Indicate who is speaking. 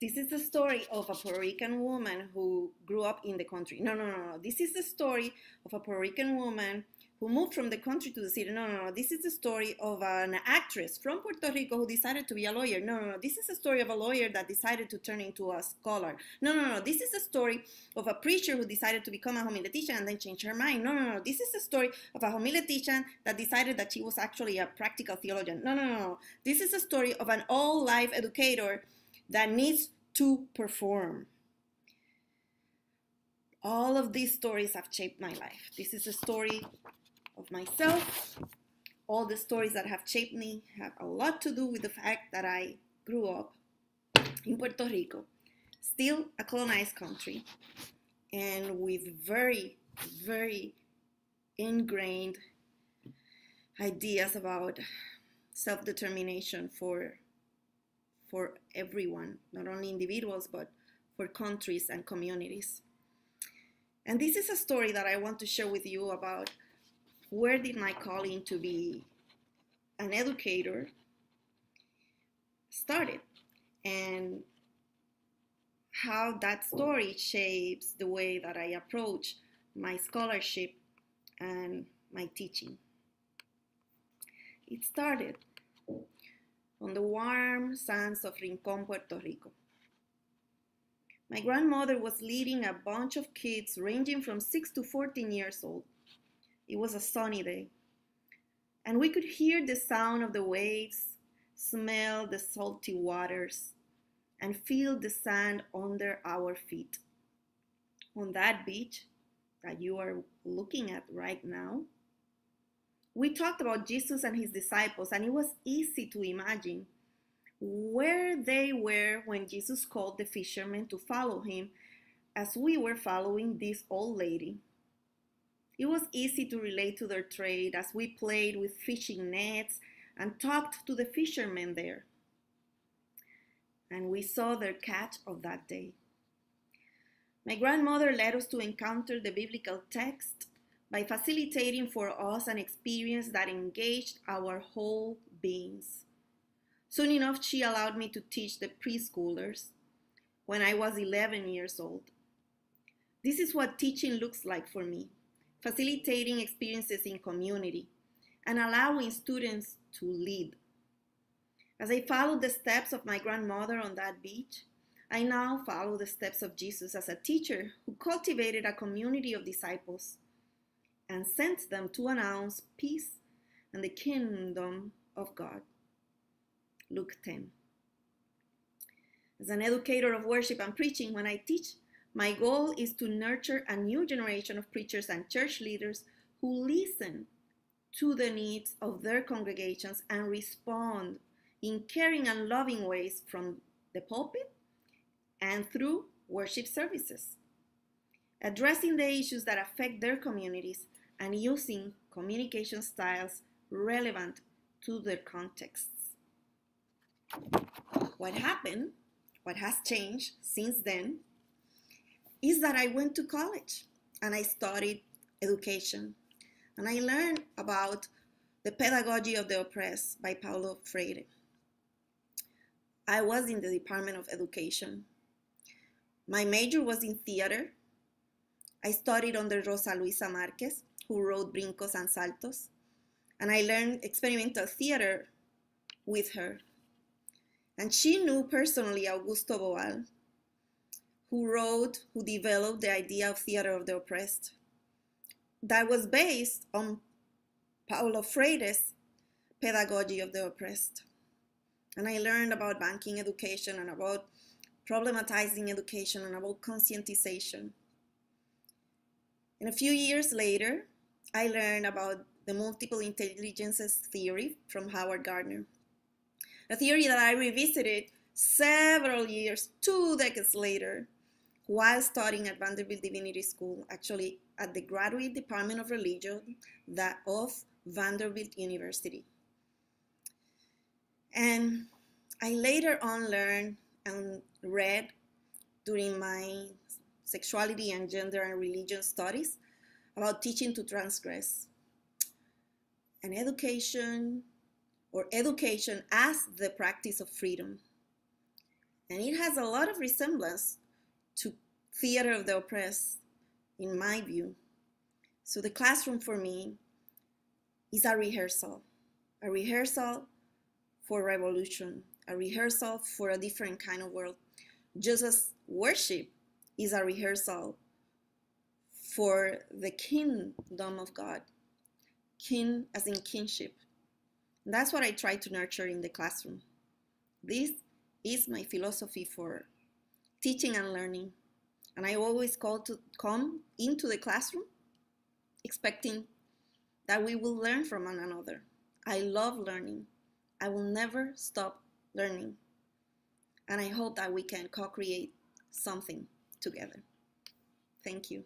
Speaker 1: this is the story of a Puerto Rican woman who grew up in the country. No, no, no, no. This is the story of a Puerto Rican woman who moved from the country to the city. No, no, no. This is the story of an actress from Puerto Rico who decided to be a lawyer. No, no, no. This is the story of a lawyer that decided to turn into a scholar. No, no, no. This is the story of a preacher who decided to become a homiletician and then change her mind. No, no, no. This is the story of a homiletician that decided that she was actually a practical theologian. No, no, no, no. This is the story of an all-life educator that needs to perform. All of these stories have shaped my life. This is a story of myself. All the stories that have shaped me have a lot to do with the fact that I grew up in Puerto Rico, still a colonized country, and with very, very ingrained ideas about self-determination for everyone, not only individuals, but for countries and communities. And this is a story that I want to share with you about where did my calling to be an educator started, and how that story shapes the way that I approach my scholarship and my teaching. It started on the warm sands of Rincon, Puerto Rico. My grandmother was leading a bunch of kids ranging from 6 to 14 years old. It was a sunny day, and we could hear the sound of the waves, smell the salty waters, and feel the sand under our feet. On that beach that you are looking at right now, we talked about Jesus and his disciples, and it was easy to imagine where they were when Jesus called the fishermen to follow him, as we were following this old lady. It was easy to relate to their trade as we played with fishing nets and talked to the fishermen there. And we saw their catch of that day. My grandmother led us to encounter the biblical text by facilitating for us an experience that engaged our whole beings. Soon enough, she allowed me to teach the preschoolers when I was 11 years old. This is what teaching looks like for me: facilitating experiences in community and allowing students to lead. As I followed the steps of my grandmother on that beach, I now follow the steps of Jesus as a teacher who cultivated a community of disciples and sent them to announce peace and the kingdom of God. Luke 10. As an educator of worship and preaching, when I teach, my goal is to nurture a new generation of preachers and church leaders who listen to the needs of their congregations and respond in caring and loving ways from the pulpit and through worship services, addressing the issues that affect their communities and using communication styles relevant to their contexts. What happened, what has changed since then, is that I went to college and I studied education, and I learned about the pedagogy of the oppressed by Paulo Freire. I was in the Department of Education. My major was in theater. I studied under Rosa Luisa Marquez, who wrote Brincos and Saltos, and I learned experimental theater with her. And she knew personally Augusto Boal, who developed the idea of theater of the oppressed, that was based on Paulo Freire's pedagogy of the oppressed. And I learned about banking education and about problematizing education and about conscientization. And a few years later, I learned about the multiple intelligences theory from Howard Gardner, a theory that I revisited several years, 2 decades later, while studying at Vanderbilt Divinity School, actually at the Graduate Department of Religion of Vanderbilt University. And I later on learned and read during my sexuality and gender and religion studies about teaching to transgress, and education as the practice of freedom. And it has a lot of resemblance to theater of the oppressed, in my view. So the classroom for me is a rehearsal for revolution, a rehearsal for a different kind of world. Just as worship is a rehearsal for the kingdom of God, kin as in kinship. And that's what I try to nurture in the classroom. This is my philosophy for teaching and learning. And I always call to come into the classroom expecting that we will learn from one another. I love learning. I will never stop learning. And I hope that we can co-create something together. Thank you.